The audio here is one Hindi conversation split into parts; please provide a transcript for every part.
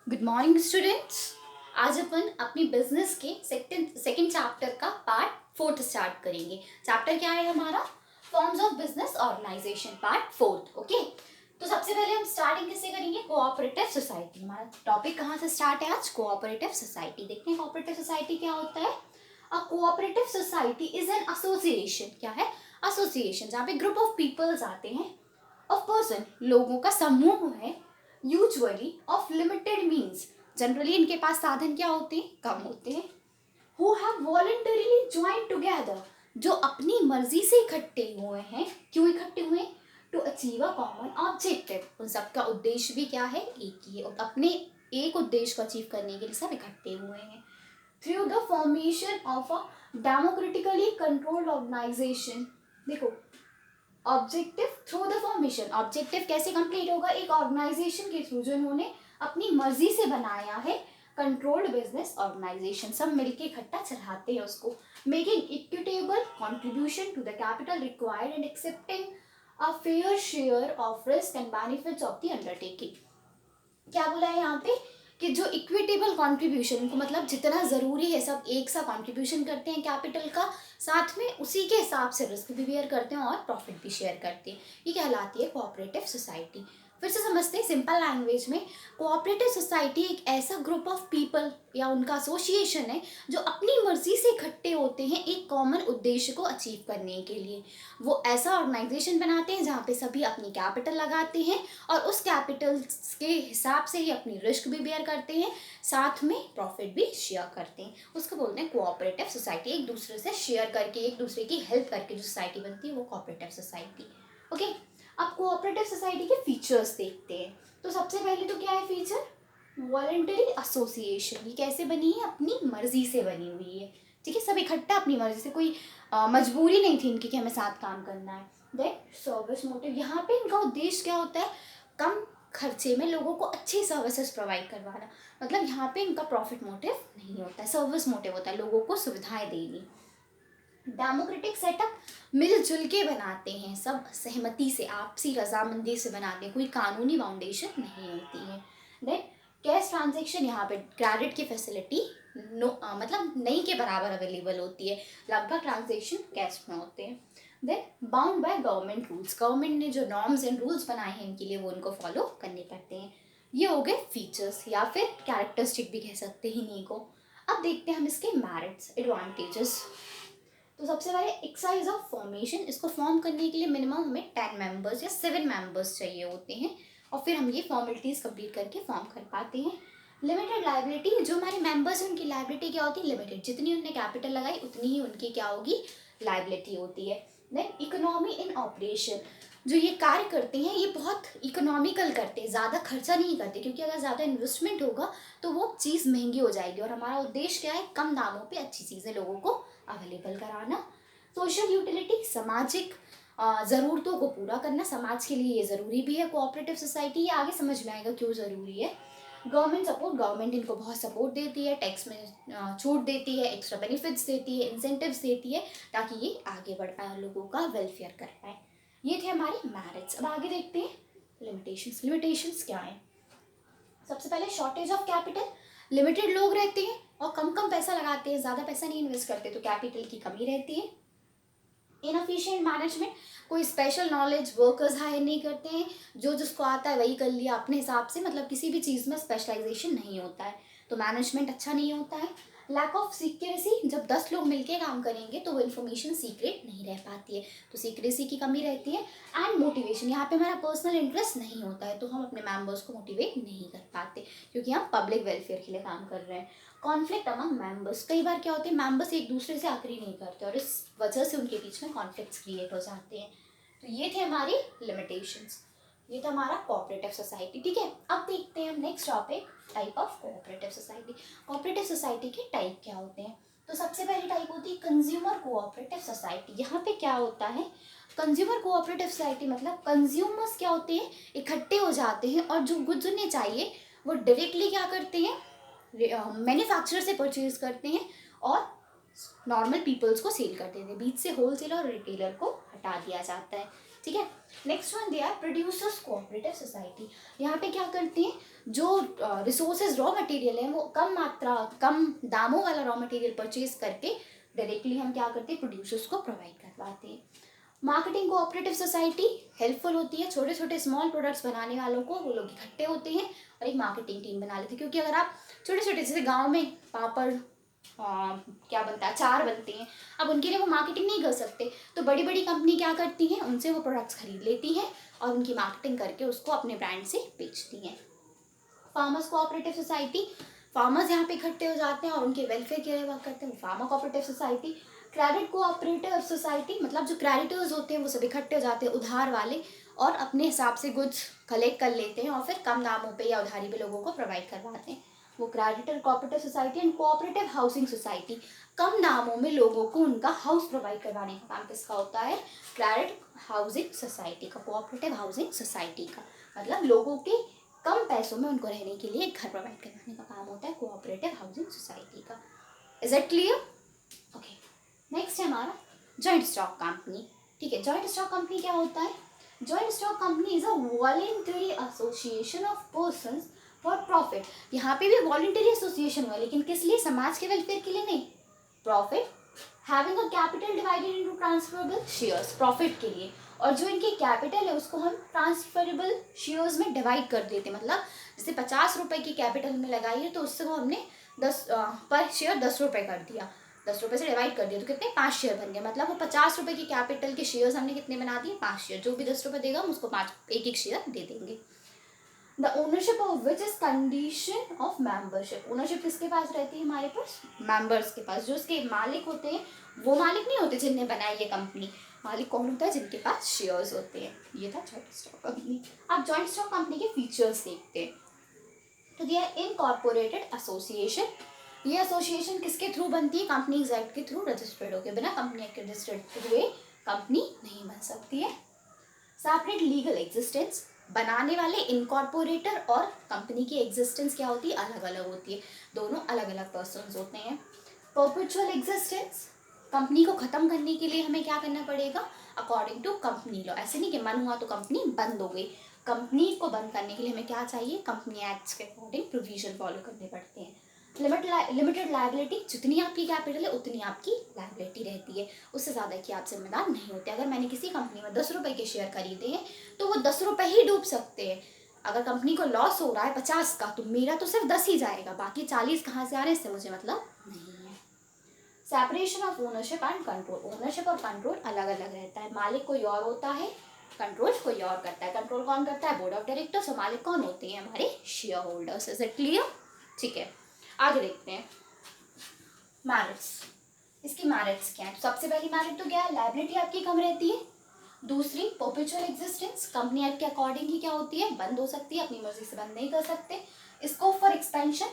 Good morning students. आज अपन अपनी बिजनेस के सेकंड चैप्टर का पार्ट फोर्थ स्टार्ट करेंगे। चैप्टर क्या है हमारा? Forms of business organization part fourth. Okay, तो सबसे पहले हम स्टार्टिंग किससे करेंगे? Cooperative society. हमारा टॉपिक कहाँ से स्टार्ट है आज? Cooperative society. देखते हैं कोऑपरेटिव सोसाइटी क्या होता है। A cooperative society is an association. क्या है? एसोसिएशन, जहाँ पे ग्रुप ऑफ पीपल्स आते हैं, ऑफ पर्सन, लोगों का समूह है, usually of limited means, generally इनके पास साधन क्या होते हैं? कम होते हैं। Who have voluntarily join together, जो अपनी मर्जी से इकट्ठे हुए हैं। क्यों इकट्ठे हुए? To achieve a common objective. उन सबका उद्देश्य भी क्या है? एक ही है, और अपने एक उद्देश्य को अचीव करने के लिए सब इकट्ठे हुए हैं। Through the formation of a democratically controlled organisation. देखो, objective through the formation, objective कैसे कंप्लीट होगा? एक ऑर्गेनाइजेशन के थ्रू जो इन्होंने अपनी मर्जी से बनाया है, कंट्रोल्ड बिजनेस ऑर्गेनाइजेशन, सब मिलके इकट्ठा चलाते हैं उसको। Making equitable contribution to the capital required and accepting a fair share of risk and benefits of the undertaking. क्या बोला है यहाँ पे? कि जो इक्विटेबल कंट्रीब्यूशन को, मतलब जितना ज़रूरी है सब एक सा कंट्रीब्यूशन करते हैं कैपिटल का, साथ में उसी के हिसाब से रिस्क भी बेयर करते हैं और प्रॉफिट भी शेयर करते हैं। ये कहलाती है कोऑपरेटिव सोसाइटी। फिर से समझते हैं सिंपल लैंग्वेज में। कोऑपरेटिव सोसाइटी एक ऐसा ग्रुप ऑफ पीपल या उनका एसोसिएशन है जो अपनी मर्जी से इकट्ठे होते हैं एक कॉमन उद्देश्य को अचीव करने के लिए। वो ऐसा ऑर्गेनाइजेशन बनाते हैं जहाँ पे सभी अपनी कैपिटल लगाते हैं और उस कैपिटल के हिसाब से ही अपनी रिस्क भी बेयर करते हैं, साथ में प्रॉफिट भी शेयर करते हैं। उसको बोलते हैं कोऑपरेटिव सोसाइटी। एक दूसरे से शेयर करके, एक दूसरे की हेल्प करके जो सोसाइटी बनती है वो कोऑपरेटिव सोसाइटी। ओके, अब कोऑपरेटिव सोसाइटी के फीचर्स देखते हैं। तो सबसे पहले तो क्या है फीचर? Voluntary association. ये कैसे बनी है? अपनी मर्जी से बनी हुई है। ठीक है, सब इकट्ठा अपनी मर्जी से, कोई मजबूरी नहीं थी इनकी कि हमें साथ काम करना है। देन सर्विस मोटिव, यहाँ पे इनका उद्देश्य क्या होता है? कम खर्चे में लोगों को अच्छी सर्विसेज प्रोवाइड करवाना। मतलब यहाँ पे इनका प्रॉफिट मोटिव नहीं होता है, सर्विस मोटिव होता है, लोगों को सुविधाएं देनी। डेमोक्रेटिक सेटअप, मिलजुल के बनाते हैं, सब सहमति से, आपसी रजामंदी से बनाते हैं, कोई कानूनी फाउंडेशन नहीं होती है। देन कैश ट्रांजेक्शन, यहाँ पे क्रेडिट की फैसिलिटी मतलब नहीं के बराबर अवेलेबल होती है, लगभग ट्रांजेक्शन कैश में होते हैं। Then bound by government rules, government ने जो नॉर्म्स एंड रूल्स बनाए हैं इनके लिए वो उनको फॉलो करने पड़ते हैं। ये हो गए फीचर्स या फिर कैरेक्टरिस्टिक भी कह सकते हैं इन्हीं को। अब देखते हैं हम इसके मेरिट्स, एडवांटेजेस। तो सबसे पहले एक्सरसाइज ऑफ फॉर्मेशन, इसको फॉर्म करने के लिए मिनिमम हमें 10 मेंबर्स या 7 मेंबर्स चाहिए होते हैं, और फिर हम ये फॉर्मेलिटीज़ कंप्लीट करके फॉर्म कर पाते हैं। लिमिटेड लाइबिलिटी, जो हमारे मेंबर्स हैं उनकी लाइबिलिटी क्या होती है? लिमिटेड, जितनी उनने कैपिटल लगाई उतनी ही उनकी क्या होगी? लाइबिलिटी होती है। देन इकोनॉमी इन ऑपरेशन, जो ये कार्य करते हैं ये बहुत इकोनॉमिकल करते हैं, ज़्यादा खर्चा नहीं करते, क्योंकि अगर ज़्यादा इन्वेस्टमेंट होगा तो वो चीज़ महंगी हो जाएगी, और हमारा उद्देश्य क्या है? कम दामों पे अच्छी चीज़ें लोगों को अवेलेबल कराना। सोशल यूटिलिटी, सामाजिक ज़रूरतों को पूरा करना, समाज के लिए ये ज़रूरी भी है कोऑपरेटिव सोसाइटी, ये आगे समझ में आएगा क्यों ज़रूरी है। गवर्नमेंट सपोर्ट, गवर्नमेंट इनको बहुत सपोर्ट देती है, टैक्स में छूट देती है, एक्स्ट्रा बेनिफिट्स देती है, इंसेंटिव्स देती है, ताकि ये आगे बढ़ पाए और लोगों का वेलफेयर कर पाए। ये थे हमारे मेरिट्स। अब आगे देखते हैं लिमिटेशंस। लिमिटेशंस क्या है? सबसे पहले शॉर्टेज ऑफ कैपिटल, लिमिटेड लोग रहते हैं और कम कम पैसा लगाते हैं, ज़्यादा पैसा नहीं इन्वेस्ट करते, तो कैपिटल की कमी रहती है। इनफिशिएंट मैनेजमेंट, कोई स्पेशल नॉलेज वर्कर्स हायर नहीं करते हैं, जो जिसको आता है वही कर लिया अपने हिसाब से, मतलब किसी भी चीज़ में स्पेशलाइजेशन नहीं होता है, तो मैनेजमेंट अच्छा नहीं होता है। लैक ऑफ सीक्रेसी, जब 10 लोग मिलके काम करेंगे तो वो इन्फॉर्मेशन सीक्रेट नहीं रह पाती है, तो सीक्रेसी की कमी रहती है। एंड मोटिवेशन, यहाँ पे हमारा पर्सनल इंटरेस्ट नहीं होता है, तो हम अपने मेंबर्स को मोटिवेट नहीं कर पाते, क्योंकि हम पब्लिक वेलफेयर के लिए काम कर रहे हैं। कॉन्फ्लिक्ट अमंग मेंबर्स, कई बार क्या होते हैं मेंबर्स एक दूसरे से अग्री नहीं करते और इस वजह से उनके बीच में कॉन्फ्लिक्ट्स क्रिएट हो जाते हैं। तो ये थे हमारी लिमिटेशंस, ये था हमारा कोऑपरेटिव सोसाइटी। ठीक है, अब देखते हैं हम next topic, type of cooperative society. Cooperative society के टाइप क्या होते हैं? तो सबसे पहली टाइप होती है कंज्यूमर कोऑपरेटिव सोसाइटी। यहाँ पे क्या होता है? कंज्यूमर कोऑपरेटिव सोसाइटी मतलब कंज्यूमर्स क्या होते हैं? इकट्ठे हो जाते हैं और जो गुड्स उन्हें चाहिए वो डायरेक्टली क्या करते हैं? मैन्युफैक्चरर से परचेज करते हैं और नॉर्मल पीपल्स को सेल कर देते हैं, बीच से होलसेलर और रिटेलर को हटा दिया जाता है। ठीक है, नेक्स्ट वन दिया प्रोड्यूसर्स कोऑपरेटिव सोसाइटी। यहाँ पे क्या करते हैं? जो रिसोर्सेज रॉ मटेरियल है वो कम दामों वाला रॉ मटेरियल परचेज करके डायरेक्टली हम क्या करते हैं, प्रोड्यूसर्स को प्रोवाइड करवाते हैं। मार्केटिंग कोऑपरेटिव सोसाइटी हेल्पफुल होती है, छोटे छोटे स्मॉल प्रोडक्ट्स बनाने वालों को, वो लोग इकट्ठे होते हैं और एक मार्केटिंग टीम बना लेते हैं। क्योंकि अगर आप छोटे छोटे जैसे गांव में पापड़ क्या बनता है, अचार बनते हैं, अब उनके लिए वो मार्केटिंग नहीं कर सकते, तो बड़ी बड़ी कंपनी क्या करती हैं, उनसे वो प्रोडक्ट्स खरीद लेती हैं और उनकी मार्केटिंग करके उसको अपने ब्रांड से बेचती हैं। फार्मर्स कोऑपरेटिव सोसाइटी, फार्मर्स यहाँ पे इकट्ठे हो जाते हैं और उनके वेलफेयर के लिए वर्क करते हैं, farmer cooperative society. Credit cooperative society मतलब जो क्रेडिटर्स होते हैं वो सब इकट्ठे हो जाते हैं, उधार वाले, और अपने हिसाब से गुड्स कलेक्ट कर लेते हैं और फिर कम दामों पे या उधारी पे लोगों को प्रोवाइड करवाते हैं। वो creditor cooperative society. And cooperative housing society, कम दामों में लोगों को उनका हाउस प्रोवाइड करवाने का काम किसका होता है, क्रेडिट हाउसिंग सोसाइटी का, कोऑपरेटिव हाउसिंग सोसाइटी का। मतलब लोगों के कम पैसों में उनको रहने के लिए घर प्रोवाइड करवाने का काम होता है कोऑपरेटिव हाउसिंग सोसाइटी का। Is it clear? Okay, next है हमारा जॉइंट स्टॉक कंपनी। ठीक है, जॉइंट स्टॉक कंपनी क्या होता है? Joint stock company is a voluntary association of persons for profit. यहाँ पे भी वॉलेंटरी एसोसिएशन हुआ, लेकिन किस लिए, समाज के वेलफेयर के लिए नहीं, profit having a capital divided into transferable shares, profit के लिए। और जो इनकी कैपिटल है उसको हम ट्रांसफरेबल शेयर्स में डिवाइड कर देते हैं। मतलब जैसे 50 रुपए की कैपिटल में लगाई है तो उससे वो हमने 10 पर शेयर 10 रुपये कर दिया, 10 रुपये से डिवाइड कर दिया तो कितने, 5 शेयर बन गए। मतलब वो 50 रुपए की कैपिटल के शेयर्स हमने कितने बना दिए, 5 शेयर। जो भी 10 रुपये देगा हम उसको 5 एक एक शेयर दे देंगे। The ownership of which is condition of membership. Ownership किसके पास रहती है, हमारे पास मेंबर्स के पास। जो इसके मालिक होते हैं वो मालिक नहीं होते जिनने बनाई है कंपनी, मालिक कौन होता है, जिनके पास शेयर्स होते हैं। ये था जॉइंट स्टॉक कंपनी। अब जॉइंट स्टॉक कंपनी के फीचर्स देखते हैं। तो दिया इनकॉर्पोरेटेड एसोसिएशन। ये एसोसिएशन किसके थ्रू बनती है, कंपनीज एक्ट के थ्रू रजिस्टर्ड होकर, बिना कंपनी एक्ट के रजिस्टर्ड हुए कंपनी नहीं बन सकती है। सेपरेट लीगल एग्जिस्टेंस, बनाने वाले इनकॉर्पोरेटर और कंपनी की एग्जिस्टेंस क्या होती है, अलग अलग होती है, दोनों अलग अलग पर्सन्स होते हैं। परपेचुअल एग्जिस्टेंस, कंपनी को खत्म करने के लिए हमें क्या करना पड़ेगा, अकॉर्डिंग टू कंपनी लॉ। ऐसे नहीं कि मन हुआ तो कंपनी बंद हो गई, कंपनी को बंद करने के लिए हमें क्या चाहिए, कंपनी एक्ट्स के अकॉर्डिंग प्रोविजन फॉलो करने पड़ते हैं। लिमिटेड लाइबिलिटी, जितनी आपकी कैपिटल है उतनी आपकी लाइबिलिटी रहती है, उससे ज़्यादा की आप जिम्मेदार नहीं होते। अगर मैंने किसी कंपनी में 10 रुपये के शेयर खरीदे हैं तो वो 10 रुपये ही डूब सकते हैं। अगर कंपनी को लॉस हो रहा है 50 का तो मेरा तो सिर्फ 10 ही जाएगा, बाकी 40 कहाँ से आ रहे हैं इससे मुझे मतलब नहीं है। Separation of ownership and control, ownership और कंट्रोल अलग अलग रहता है। मालिक कोई और होता है, कंट्रोल कोई और करता है। कंट्रोल कौन करता है, बोर्ड ऑफ डायरेक्टर्स, और मालिक कौन होते हैं, हमारे share holders. Is it clear? ठीक है, आगे देखते हैं मैरिट्स। इसकी मैरिट्स क्या है, तो सबसे पहली मैरिट तो क्या है, लाइबिलिटी आपकी कम रहती है। दूसरी परपेचुअल एग्जिस्टेंस, कंपनी एक्ट के अकॉर्डिंग ही क्या होती है, बंद हो सकती है, अपनी मर्जी से बंद नहीं कर सकते। स्कोप फॉर एक्सपेंशन,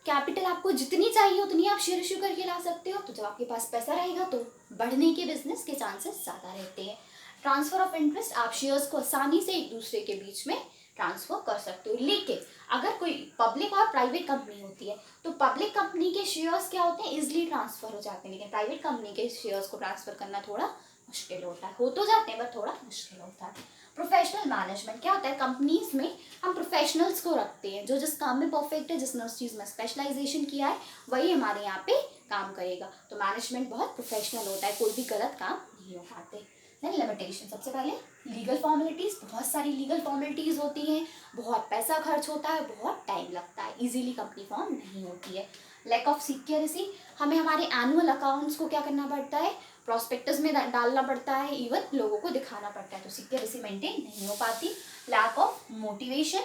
कैपिटल आपको जितनी चाहिए उतनी आप शेयर इशू करके ला सकते हो, तो जब आपके पास पैसा रहेगा तो बढ़ने के बिजनेस के चांसेस ज़्यादा रहते हैं। ट्रांसफर ऑफ इंटरेस्ट, आप शेयर्स को आसानी से एक दूसरे के बीच में ट्रांसफर कर सकते हो। लेकिन अगर कोई पब्लिक और प्राइवेट कंपनी होती है तो पब्लिक कंपनी के शेयर्स क्या होते हैं, इजिली ट्रांसफर हो जाते हैं, लेकिन प्राइवेट कंपनी के शेयर्स को ट्रांसफर करना थोड़ा मुश्किल होता है, हो तो जाते हैं पर थोड़ा मुश्किल होता है। प्रोफेशनल मैनेजमेंट क्या होता है, कंपनीज में हम प्रोफेशनल्स को रखते हैं, जो जिस काम में परफेक्ट है, जिसने उस चीज़ में स्पेशलाइजेशन किया है वही हमारे यहाँ पे काम करेगा। तो मैनेजमेंट बहुत प्रोफेशनल होता है, कोई भी गलत काम नहीं हो पाते। देन लिमिटेशन, सबसे पहले लीगल फॉर्मेलिटीज़, बहुत सारी लीगल फॉर्मेलिटीज़ होती हैं, बहुत पैसा खर्च होता है, बहुत टाइम लगता है, इजीली कंपनी फॉर्म नहीं होती है। लैक ऑफ सिक्योरिटी, हमें हमारे एनुअल अकाउंट्स को क्या करना पड़ता है, प्रॉस्पेक्टस में डालना पड़ता है, इवन लोगों को दिखाना पड़ता है, तो सिक्योरिटी मेंटेन नहीं हो पाती। लैक ऑफ मोटिवेशन,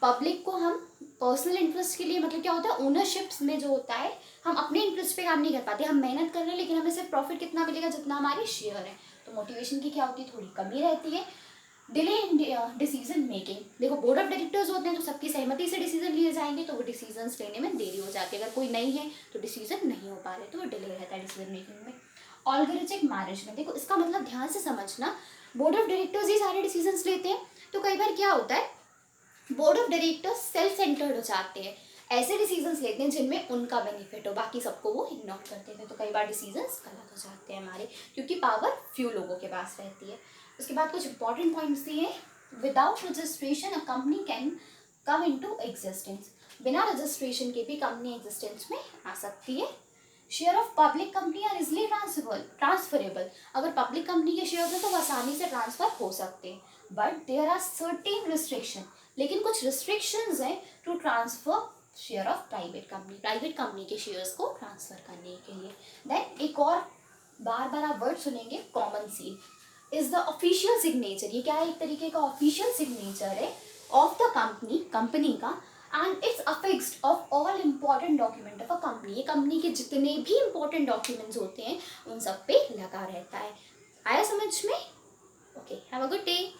पब्लिक को हम पर्सनल इंटरेस्ट के लिए, मतलब क्या होता है, ओनरशिप्स में जो होता है हम अपने इंटरेस्ट पे काम नहीं कर पाते, हम मेहनत कर रहे हैं लेकिन हमें सिर्फ प्रॉफिट कितना मिलेगा, जितना हमारे शेयर है, तो मोटिवेशन की क्या होती है, थोड़ी कमी रहती है। डिले इन डिसीजन मेकिंग, देखो बोर्ड ऑफ डायरेक्टर्स होते हैं तो सबकी सहमति से डिसीजन लिए जाएंगे, तो वो डिसीजन लेने में देरी हो जाती है, अगर कोई नहीं है तो डिसीजन नहीं हो पा रहे, तो वो डिले रहता है डिसीजन मेकिंग में। ऑल्गोरिथमिक मैनेजमेंट, देखो इसका मतलब ध्यान से समझना, बोर्ड ऑफ डायरेक्टर्स ही सारे डिसीजंस लेते हैं, तो कई बार क्या होता है, board of directors self centred हो जाते हैं, ऐसे डिसीजंस लेते हैं जिनमें उनका बेनिफिट हो, बाकी सबको वो इग्नोर करते थे, तो कई बार डिसीजंस गलत हो जाते हैं हमारे, क्योंकि पावर फ्यू लोगों के पास रहती है। उसके बाद कुछ इंपॉर्टेंट पॉइंट्स दिए, without registration a company can come into existence, बिना रजिस्ट्रेशन के भी कंपनी एग्जिस्टेंस में आ सकती है। Share of public company are easily transferable, अगर पब्लिक कंपनी के शेयर हैं तो आसानी से ट्रांसफर हो सकते हैं, but there are certain restriction, लेकिन कुछ रिस्ट्रिक्शंस हैं to transfer share of private company के शेयर्स को ट्रांसफर करने के लिए। देन एक और बार बार आप वर्ड सुनेंगे, common seal is the official signature, ये क्या है, एक तरीके का ऑफिशियल सिग्नेचर है ऑफ द कंपनी का, and it's affixed of all important document of a company, ये कंपनी के जितने भी इंपॉर्टेंट डॉक्यूमेंट्स होते हैं उन सब पे लगा रहता है। आया समझ में? Okay, have a good day.